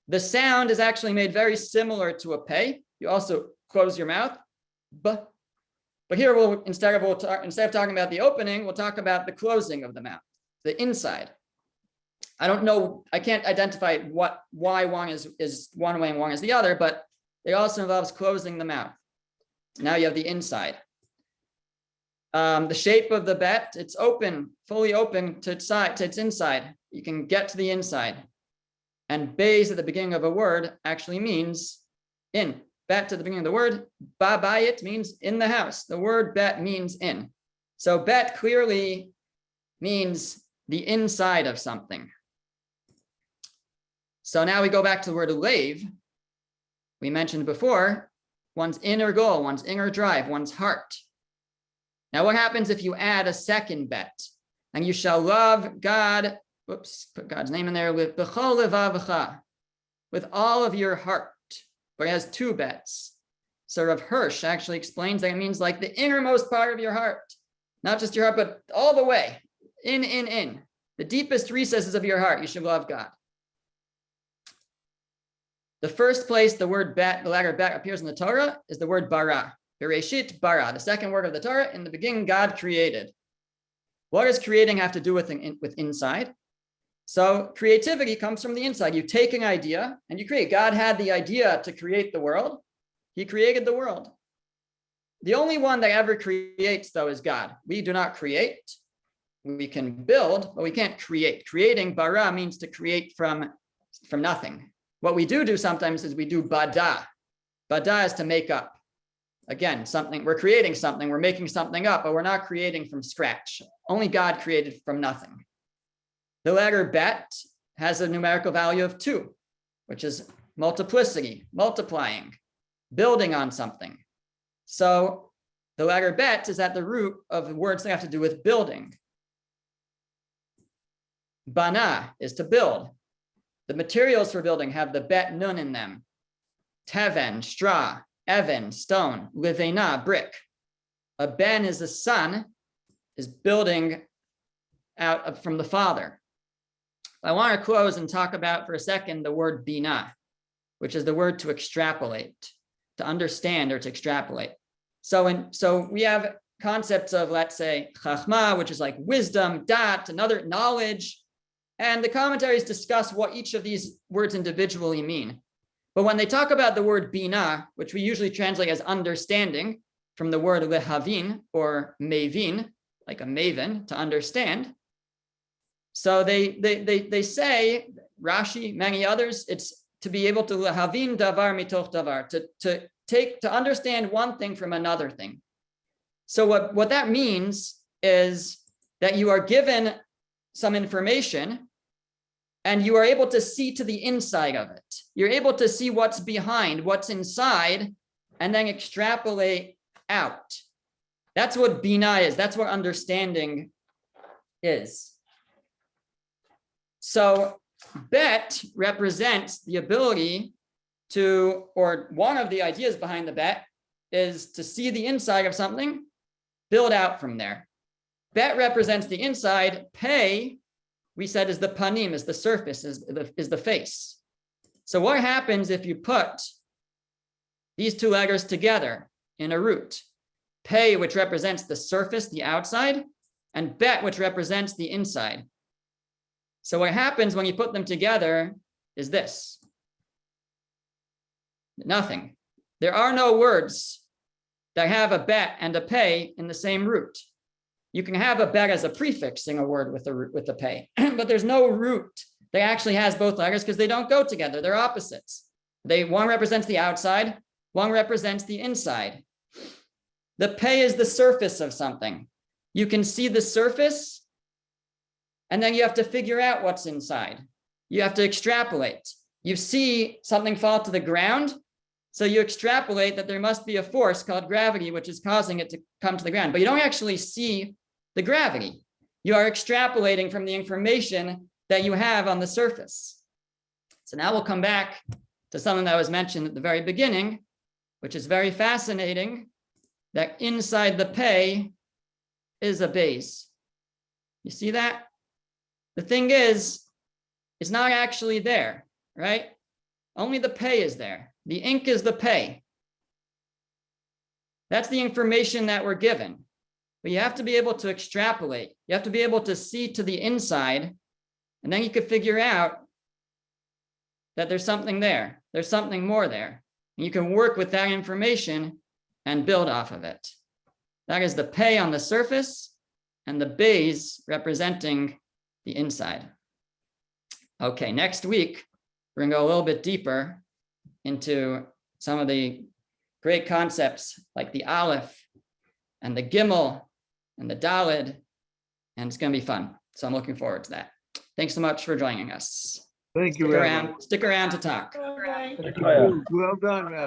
The sound is actually made very similar to a pay. You also close your mouth, but here instead of talking about the opening, we'll talk about the closing of the mouth, the inside. I don't know, I can't identify why one is one way and one is the other, but it also involves closing the mouth. Now you have the inside. The shape of the bet, it's open, fully open to its inside. You can get to the inside. And bays at the beginning of a word actually means in. Bet at the beginning of the word, bayit means in the house. The word bet means in. So bet clearly means the inside of something. So now we go back to the word lave. We mentioned before, one's inner goal, one's inner drive, one's heart. Now what happens if you add a second bet? And you shall love God, put God's name in there, with b'chol levavecha, with all of your heart. But it has two bets. So Rav Hirsch actually explains that it means like the innermost part of your heart. Not just your heart, but all the way, in. The deepest recesses of your heart, you should love God. The first place the word bet, the letter bet appears in the Torah is the word bara. Bereshit bara, the second word of the Torah. In the beginning, God created. What does creating have to do with inside? So creativity comes from the inside. You take an idea and you create. God had the idea to create the world. He created the world. The only one that ever creates, though, is God. We do not create. We can build, but we can't create. Creating, bara, means to create from nothing. What we do sometimes is we do bada. Bada is to make up. Again, something, we're creating something, we're making something up, but we're not creating from scratch. Only God created from nothing. The letter bet has a numerical value of 2, which is multiplicity, multiplying, building on something. So the letter bet is at the root of words that have to do with building. Bana is to build. The materials for building have the bet nun in them. Teven, straw. Evan, stone. Livena, brick. A ben is the son, is building out from the father. I want to close and talk about for a second the word bina, which is the word to extrapolate, to understand or to extrapolate. So we have concepts of, let's say, chachma, which is like wisdom, dat, another knowledge, and the commentaries discuss what each of these words individually mean. But when they talk about the word bina, which we usually translate as understanding, from the word lehavin or mevin, like a maven, to understand. So they say, Rashi, many others, it's to be able to lehavin davar mitoch davar, to understand one thing from another thing. So what that means is that you are given some information and you are able to see to the inside of it. You're able to see what's behind, what's inside, and then extrapolate out. That's what bina is. That's what understanding is. So bet represents the ability or one of the ideas behind the bet is to see the inside of something, build out from there. Bet represents the inside. Pei, we said, is the panim, is the surface, is the face. So what happens if you put these two letters together in a root? Pei, which represents the surface, the outside, and bet, which represents the inside. So what happens when you put them together is this. Nothing. There are no words that have a bet and a pei in the same root. You can have a bet as a prefix in a word with the pei, but there's no root that actually has both letters because they don't go together. They're opposites. One represents the outside, one represents the inside. The pei is the surface of something. You can see the surface, and then you have to figure out what's inside. You have to extrapolate. You see something fall to the ground, so you extrapolate that there must be a force called gravity, which is causing it to come to the ground, but you don't actually see the gravity. You are extrapolating from the information that you have on the surface. So now we'll come back to something that was mentioned at the very beginning, which is very fascinating, that inside the pei is a base. You see that? The thing is, it's not actually there, right? Only the pei is there. The ink is the pei. That's the information that we're given. But you have to be able to extrapolate. You have to be able to see to the inside, and then you could figure out that there's something there. There's something more there. And you can work with that information and build off of it. That is the pei on the surface and the bays representing the inside. Okay, next week, we're gonna go a little bit deeper into some of the great concepts like the aleph and the gimel and the daled, and it's gonna be fun. So I'm looking forward to that. Thanks so much for joining us. Thank you, Rabbi. Stick around to talk. Thank you. Well done, Rabbi.